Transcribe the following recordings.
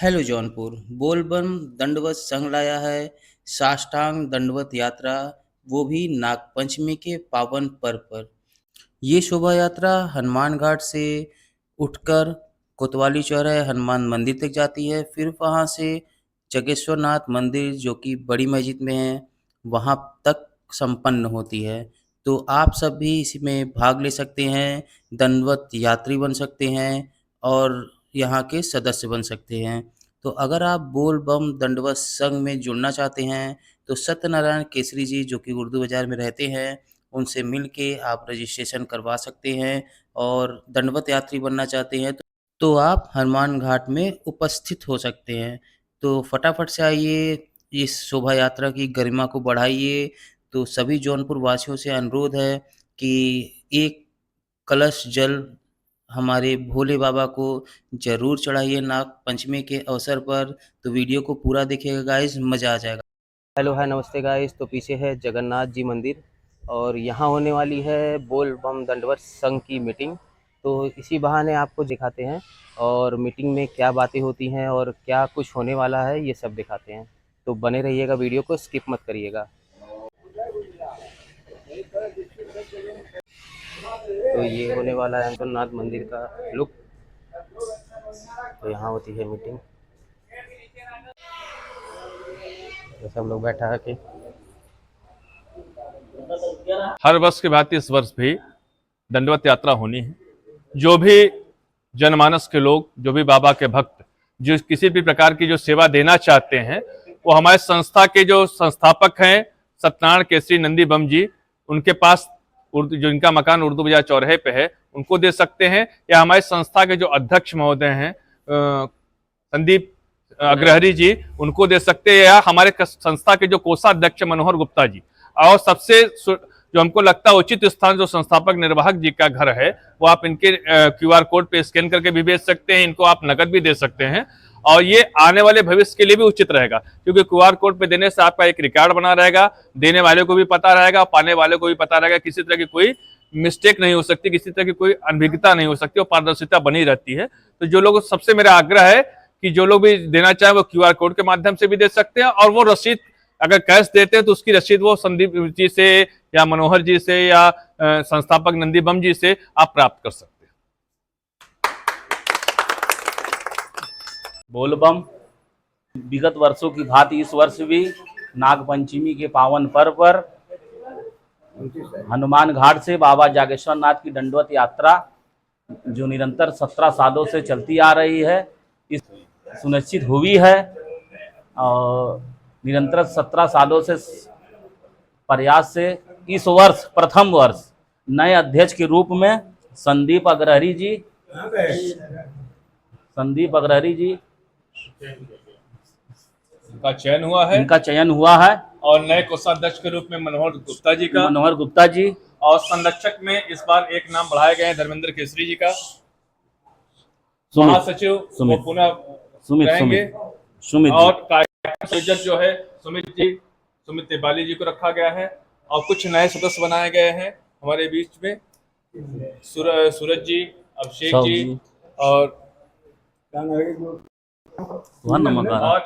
Hello Jaunpur, बोलबम दंडवत संघ लाया है साष्टांग दंडवत यात्रा, वो भी नागपंचमी के पावन पर्व पर। ये शोभा यात्रा हनुमान घाट से उठकर कोतवाली चौराहे हनुमान मंदिर तक जाती है। फिर वहाँ से जगेश्वर नाथ मंदिर जो कि बड़ी मस्जिद में है, वहाँ तक संपन्न होती है। तो आप सब भी इसमें भाग ले सकते हैं, दंडवत यात्री बन सकते हैं और यहाँ के सदस्य बन सकते हैं। तो अगर आप बोल बम दंडवत संघ में जुड़ना चाहते हैं, तो सत्यनारायण केसरी जी जो कि उर्दू बाज़ार में रहते हैं, उनसे मिल के आप रजिस्ट्रेशन करवा सकते हैं। और दंडवत यात्री बनना चाहते हैं तो आप हनुमान घाट में उपस्थित हो सकते हैं। तो फटाफट से आइए, इस शोभा यात्रा की गरिमा को बढ़ाइए। तो सभी जौनपुर वासियों से अनुरोध है कि एक कलश जल हमारे भोले बाबा को ज़रूर चढ़ाइए नाग पंचमी के अवसर पर। तो वीडियो को पूरा देखिएगा गाइस, मज़ा आ जाएगा। हेलो हाय नमस्ते गाइस। तो पीछे है जगन्नाथ जी मंदिर और यहाँ होने वाली है बोल बम दंडवत संघ की मीटिंग। तो इसी बहाने आपको दिखाते हैं और मीटिंग में क्या बातें होती हैं और क्या कुछ होने वाला है, ये सब दिखाते हैं। तो बने रहिएगा, वीडियो को स्किप मत करिएगा। तो ये होने वाला है जगन्नाथ मंदिर का लुक। तो यहाँ होती है मीटिंग, जैसे हम लोग बैठा है कि हर वर्ष की भांति इस वर्ष भी दंडवत यात्रा होनी है। जो भी जनमानस के लोग, जो भी बाबा के भक्त, जो किसी भी प्रकार की जो सेवा देना चाहते हैं, वो हमारे संस्था के जो संस्थापक हैं सत्यनारायण केसरी नंदी बम जी, उनके पास उर्दू, जो इनका मकान उर्दू बाजार चौराहे पे है, उनको दे सकते हैं। या हमारे संस्था के जो अध्यक्ष महोदय हैं संदीप अग्रहरी जी, उनको दे सकते हैं। या हमारे संस्था के जो कोषाध्यक्ष मनोहर गुप्ता जी। और सबसे जो हमको लगता है उचित स्थान, जो संस्थापक निर्वाहक जी का घर है, वो आप इनके क्यूआर कोड पे स्कैन करके भी भेज सकते हैं। इनको आप नकद भी दे सकते हैं और ये आने वाले भविष्य के लिए भी उचित रहेगा, क्योंकि क्यूआर कोड पे देने से आपका एक रिकॉर्ड बना रहेगा, देने वाले को भी पता रहेगा, पाने वाले को भी पता रहेगा। किसी तरह की कोई मिस्टेक नहीं हो सकती, किसी तरह की कोई अनभिज्ञता नहीं हो सकती और पारदर्शिता बनी रहती है। तो जो लोग, सबसे मेरा आग्रह है कि जो लोग भी देना चाहे वो क्यूआर कोड के माध्यम से भी दे सकते हैं। और वो रसीद अगर कैश देते हैं तो उसकी रसीद वो संदीप जी से या मनोहर जी से या संस्थापक नंदी बम जी से आप प्राप्त कर सकते हैं। बोलबम विगत वर्षों की भांति इस वर्ष भी नागपंचमी के पावन पर्व पर हनुमान घाट से बाबा जागेश्वर नाथ की दंडवत यात्रा, जो निरंतर 17 सालों से चलती आ रही है, इस सुनिश्चित हुई है। और निरंतर 17 सालों से प्रयास से इस वर्ष प्रथम वर्ष नए अध्यक्ष के रूप में संदीप अग्रहरी जी इनका चयन हुआ है और नए कोषाध्यक्ष के रूप में मनोहर गुप्ता जी और संरक्षक में इस बार एक नाम बढ़ाए गए हैं धर्मेंद्र केसरी जी का। महासचिव वो पुनः रहेंगे सुमित और कार्यक्रम संयोजक जो है सुमित नेपाली जी को रखा गया है। और कुछ नए सदस्य बनाए गए हैं हमारे बीच में, सूरज जी, अभिषेक जी और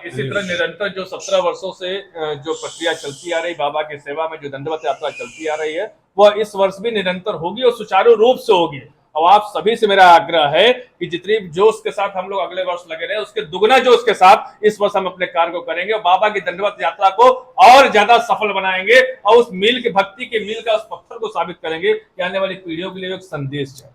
इसी तरह निरंतर जो 17 वर्षों से जो प्रक्रिया चलती आ रही बाबा की सेवा में, जो दंडवत यात्रा चलती आ रही है, वह इस वर्ष भी निरंतर होगी और सुचारू रूप से होगी। और आप सभी से मेरा आग्रह है कि जितनी जोश के साथ हम लोग अगले वर्ष लगे रहे, उसके दुगना जोश के साथ इस वर्ष हम अपने कार्य को करेंगे और बाबा की दंडवत यात्रा को और ज्यादा सफल बनाएंगे और उस मील के भक्ति के मील का उस पत्थर को साबित करेंगे कि आने वाली पीढ़ियों के लिए एक संदेश है।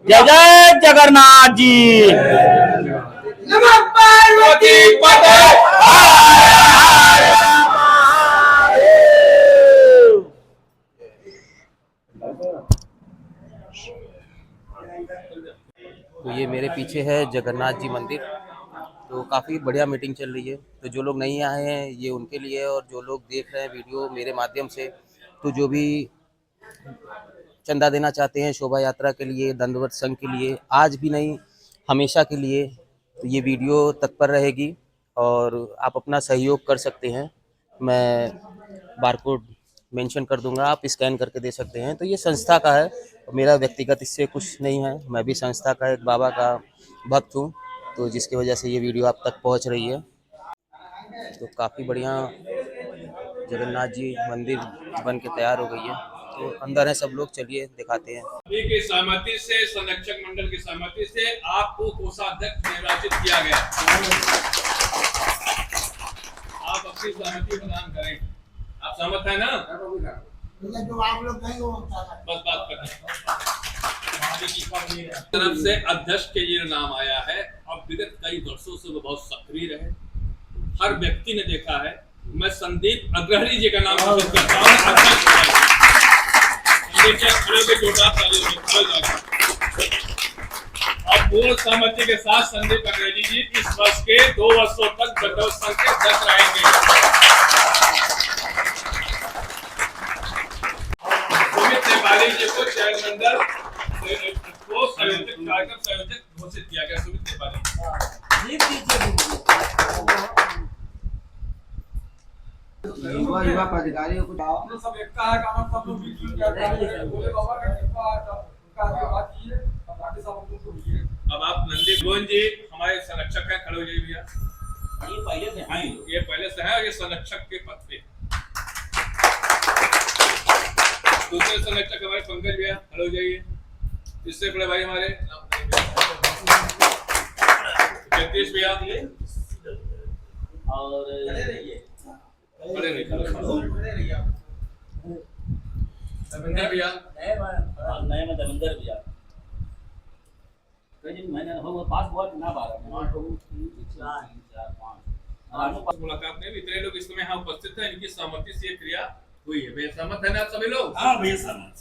जय जय जगन्नाथ जी। नमः पार्वती पते। तो ये मेरे पीछे है जगन्नाथ जी मंदिर। तो काफ़ी बढ़िया मीटिंग चल रही है। तो जो लोग नहीं आए हैं ये उनके लिए, और जो लोग देख रहे हैं वीडियो मेरे माध्यम से, तो जो भी चंदा देना चाहते हैं शोभा यात्रा के लिए, दंडवत संघ के लिए, आज भी नहीं हमेशा के लिए, तो ये वीडियो तत्पर रहेगी और आप अपना सहयोग कर सकते हैं। मैं बारकोड मेंशन कर दूंगा, आप स्कैन करके दे सकते हैं। तो ये संस्था का है, मेरा व्यक्तिगत इससे कुछ नहीं है। मैं भी संस्था का एक बाबा का भक्त हूँ, तो जिसकी वजह से ये वीडियो आप तक पहुँच रही है। तो काफ़ी बढ़िया जगन्नाथ जी मंदिर बन के तैयार हो गई है। तो अंदर है सब लोग, चलिए दिखाते हैं। सभी की सहमति से, संरक्षक मंडल की सहमति से आपको कोषाध्यक्ष निर्वाचित किया गया। आप अपनी सहमति प्रदान करें। आप सहमत है ना? जो आप लोग कहेंगे वो बस बात करें। तरफ से अध्यक्ष के ये नाम आया है और विगत कई वर्षों से वो बहुत सक्रिय रहे। हर व्यक्ति ने देखा है। मैं संदीप अग्रहरी जी का नाम पसंद करता हूँ। और पूर्ण सहमति के साथ संदीप अग्रहरी जी इस वर्ष के 2 वर्षों तक दंडवत संघ के अध्यक्ष रहेंगे। सुमित नेपाली जी को चयन मंडल को संयोजक, कार्यक्रम संयोजक घोषित किया गया। सुमित नेपाली युवा पदाधिकारियों को सब एकता है, काम सब लोग मिलजुल कर बोले बाबा का कृपा उनका आशीर्वाद कीजिए, बाकी सब लोग को मिलिए। अब आप नंदी गोविंद जी हमारे संरक्षक हैं, खड़े हो जाइए भैया। ये पहले से है और ये संरक्षक के पद पे। दूसरे संरक्षक हमारे पंकज भैया, खड़े हो जाइए। इससे बड़े भाई हमारे जगदीश भैया और खड़े रहिए। रविंदर भैया, नए में दविंदर भैया मैंने हो पास बहुत ना बारह मुलाकात में भी इतने लोग इस समय यहाँ उपस्थित हैं, इनकी सहमति से ये क्रिया हुई है। भैया सहमत है ना आप सभी लोग? हाँ भैया सहमत।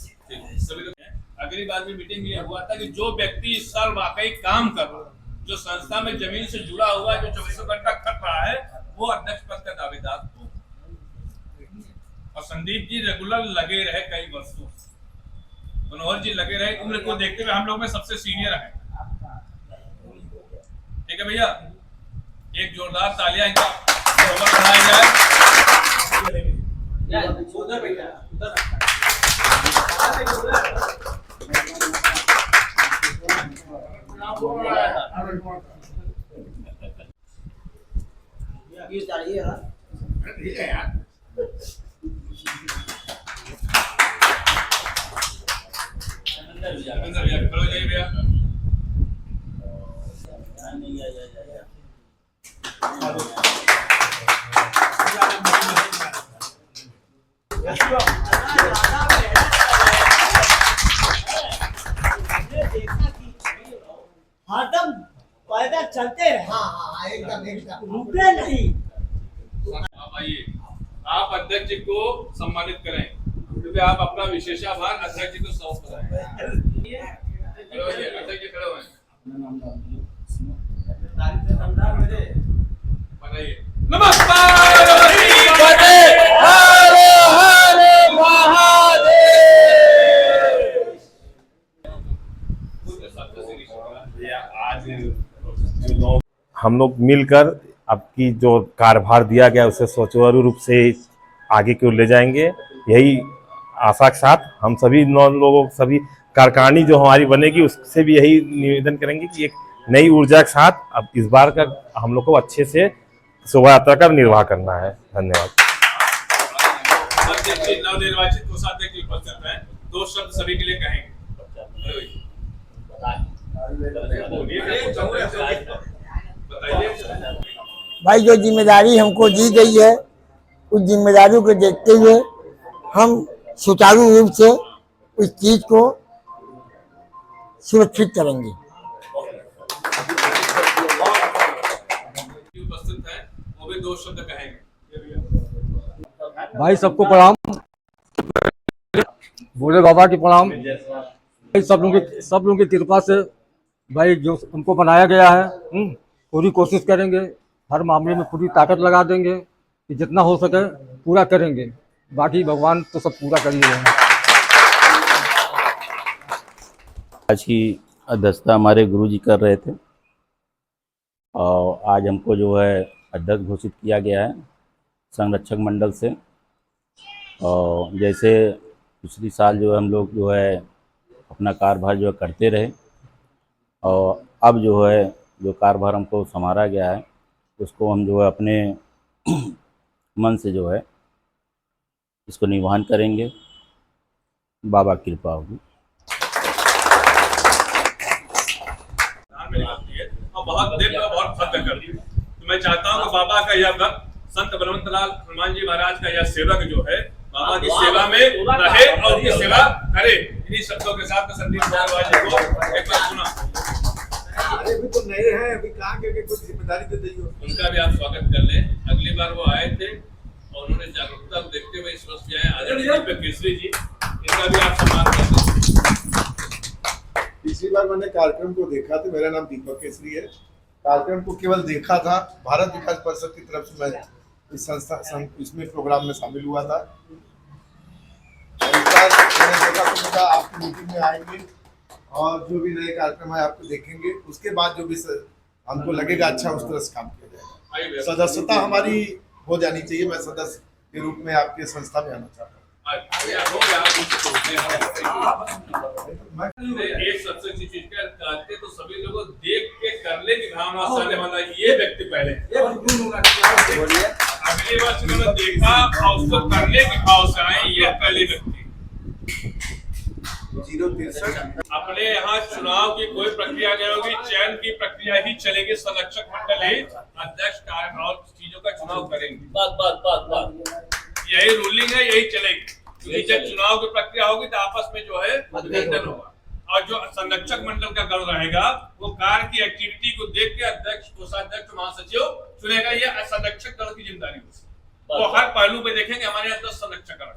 सभी लोग हैं। अगली बार भी मीटिंग ये हुआ था कि जो व्यक्ति इस साल वाकई काम कर रहा है, जो संस्था में जमीन से जुड़ा हुआ है, जो 24 घंटा खट रहा है, वो अध्यक्ष पद का दावेदार हो। और संदीप जी रेगुलर लगे रहे कई वर्षों, मनोहर जी लगे रहे। उम्र को देखते हुए हम लोग में सबसे सीनियर है। ठीक है भैया, एक जोरदार तालियां इनका बढ़ाई जाए। उधर बैठा उधर ये चाहिए ना ठीक है यार। रविंदर भैया, खड़े हो जाइए भैया। हरदम पैदल चलते रहे। हाँ एकदम रुके नहीं। आप आइए, आप अध्यक्ष जी को सम्मानित करें, क्योंकि आप अपना विशेषाभार अध्यक्ष जी को सौंप रहे हैं। अध्यक्ष जी खड़े हुए हैं। बनाइए। नमस्कार। हम लोग मिलकर आपकी जो कार्यभार दिया गया उसे सुचारू रूप से आगे की ओर ले जाएंगे। यही आशा के साथ हम सभी 9 लोगों, सभी कार्यकारिणी जो हमारी बनेगी उससे भी यही निवेदन करेंगे कि एक नई ऊर्जा के साथ अब इस बार का हम लोग को अच्छे से शोभा यात्रा का निर्वाह करना है। धन्यवाद। नवनिर्वाचित कोषाध्यक्ष जी उपस्थित हैं, 2 शब्द सभी के लिए कहेंगे। भाई जो जिम्मेदारी हमको दी गई है उस जिम्मेदारी को देखते हुए हम सुचारू रूप से उस चीज को सुरक्षित करेंगे। उपस्थित हैं, वो भी 2 शब्द कहेंगे। भाई सबको प्रणाम, भोले बाबा की प्रणाम। सब लोगों की कृपा से भाई जो हमको बनाया गया है पूरी कोशिश करेंगे, हर मामले में पूरी ताकत लगा देंगे कि जितना हो सके पूरा करेंगे। बाकी भगवान तो सब पूरा कर ही रहे हैं। आज की अध्यक्षता हमारे गुरुजी कर रहे थे और आज हमको जो है अध्यक्ष घोषित किया गया है संरक्षक मंडल से। और जैसे पिछली साल जो है हम लोग जो है अपना कार्यभार जो है करते रहे, और अब जो है जो कार्यभार हमको संभाला गया है उसको हम जो है अपने मन से जो है इसको निर्वहन करेंगे, बाबा की कृपा होगी। और बहुत देर में बहुत भव्य कर दिया। तो मैं चाहता हूँ कि बाबा का यह भक्त संत बलवंतलाल हनुमान जी महाराज का यह सेवक जो है बाबा की सेवा में रहे और उनकी सेवा करे। इन्हीं शब्दों के साथ संदीप भारद्वाज जी को एक बार सुना। अभी तो नए हैं, अभी काम करके कुछ जिम्मेदारी दे दी हो। उनका भी आप स्वागत कर लें। अगली बार वो आए थे और उन्होंने जागरूकता को देखते हुए इस वर्ष भी आए आदरणीय दीपक केसरी जी, इनका भी आप सम्मान कर लें। पिछली बार मैंने कार्यक्रम को देखा था, मेरा नाम दीपक केसरी है। कार्यक्रम को केवल देखा था, भारत विकास परिषद की तरफ से मैं इस संस्था इसमें प्रोग्राम में शामिल हुआ था। इस बार मैंने देखा तो मुझे आपकी मीटिंग में आएंगे और जो भी नए कार्यक्रम है आपको देखेंगे, उसके बाद जो भी हमको लगेगा अच्छा उस तरह से काम किया जाएगा। सदस्यता हमारी हो जानी चाहिए, मैं सदस्य के रूप में आपके संस्था में आना चाहता हूँ। एक सबसे अच्छी चीज कहते तो सभी लोगों देख के करने की भावना से आने वाला ये व्यक्ति पहले अगली बार उन्होंने देखा और उसको करने की भाव से आए, ये पहले व्यक्ति। 063 अपने यहाँ चुनाव की कोई प्रक्रिया नहीं होगी, चयन की प्रक्रिया ही चलेगी। संरक्षक मंडल ही अध्यक्ष और चीजों का चुनाव करेंगे। यही रूलिंग है, यही चलेगी। क्योंकि जब चुनाव की प्रक्रिया होगी तो आपस में जो है मतभेदन होगा और जो संरक्षक मंडल का दल रहेगा वो कार्य की एक्टिविटी को देख के अध्यक्ष, कोषाध्यक्ष, महासचिव चुनेगा। ये संरक्षक दल की जिम्मेदारी होगी। वो हर पहलू पे देखेंगे। हमारे यहाँ 10 संरक्षक है,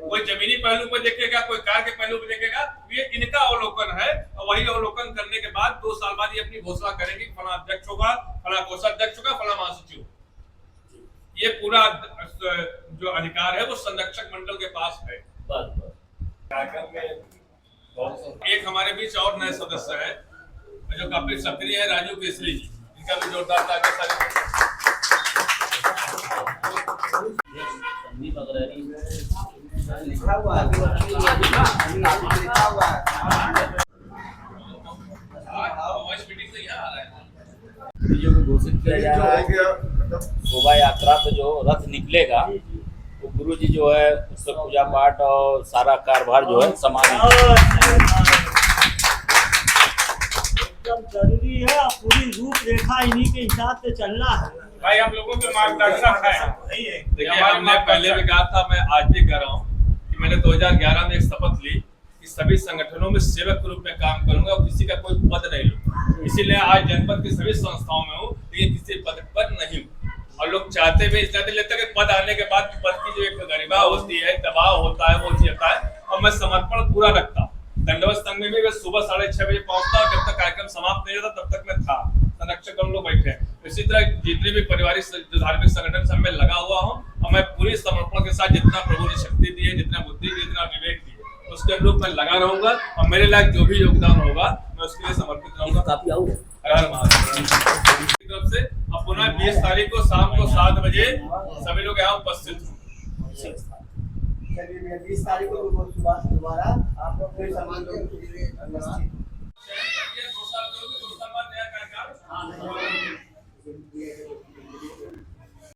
कोई जमीनी पहलू पे देखेगा, कोई कार्य के पहलू पे देखेगा। ये इनका अवलोकन है और वही अवलोकन करने के बाद 2 साल बाद ये अपनी घोषणा करेंगे फला अध्यक्ष होगा, फला कोषाध्यक्ष होगा, फला महासचिव। ये पूरा जो अधिकार है वो संरक्षक मंडल के पास है। एक हमारे बीच और नए सदस्य है जो काफी सक्रिय है, राजू केसरी जी। इनका भी जोरदार घोषित किया जा रहा है। शोभा यात्रा पे जो रथ निकलेगा वो गुरु जी जो है उसका पूजा पाठ और सारा कार्यभार जो है समान एकदम जरूरी है और पूरी रूपरेखा इन्हीं के हिसाब से चलना है। भाई हम लोगों के मार्गदर्शक है। देखिए हमने पहले भी कहा था, मैं आज भी कह रहा हूँ कि मैंने 2011 में एक शपथ ली कि सभी संगठनों में सेवक के रूप में काम करूंगा और किसी का कोई पद नहीं लूंगा। इसीलिए आज जनपद की सभी संस्थाओं में हूँ, लेकिन किसी पद पर नहीं हूँ। और लोग चाहते भी इसलिए लेते कि पद आने के बाद पद की जो एक गरिमा होती है, दबाव होता है, वो चीज होता है। और मैं समर्पण पूरा रखता हूँ। दंडवत संघ में भी मैं सुबह 6:30 बजे पहुंचता और जब तक कार्यक्रम समाप्त नहीं होता तब तक मैं था। संरक्षक हम लोग बैठे। इसी तरह जितने भी पारिवारिक धार्मिक संगठन सब में लगा हुआ हूँ और मैं पूरी समर्पण के साथ जितना प्रभु ने शक्ति दी है, जितना बुद्धि दी, जितना विवेक दी है, उसके अनुरूप मैं लगा रहूंगा और मेरे लायक जो भी योगदान होगा मैं उसके लिए समर्पित रहूंगा। काफी आऊंगा तरफ से अब पुनः 20 तारीख को शाम को 7 बजे सभी लोग यहाँ उपस्थित हों। 20 तारीख को सुबह दोबारा आप लोग फिर सामान ये 2 साल नया कार्यकाल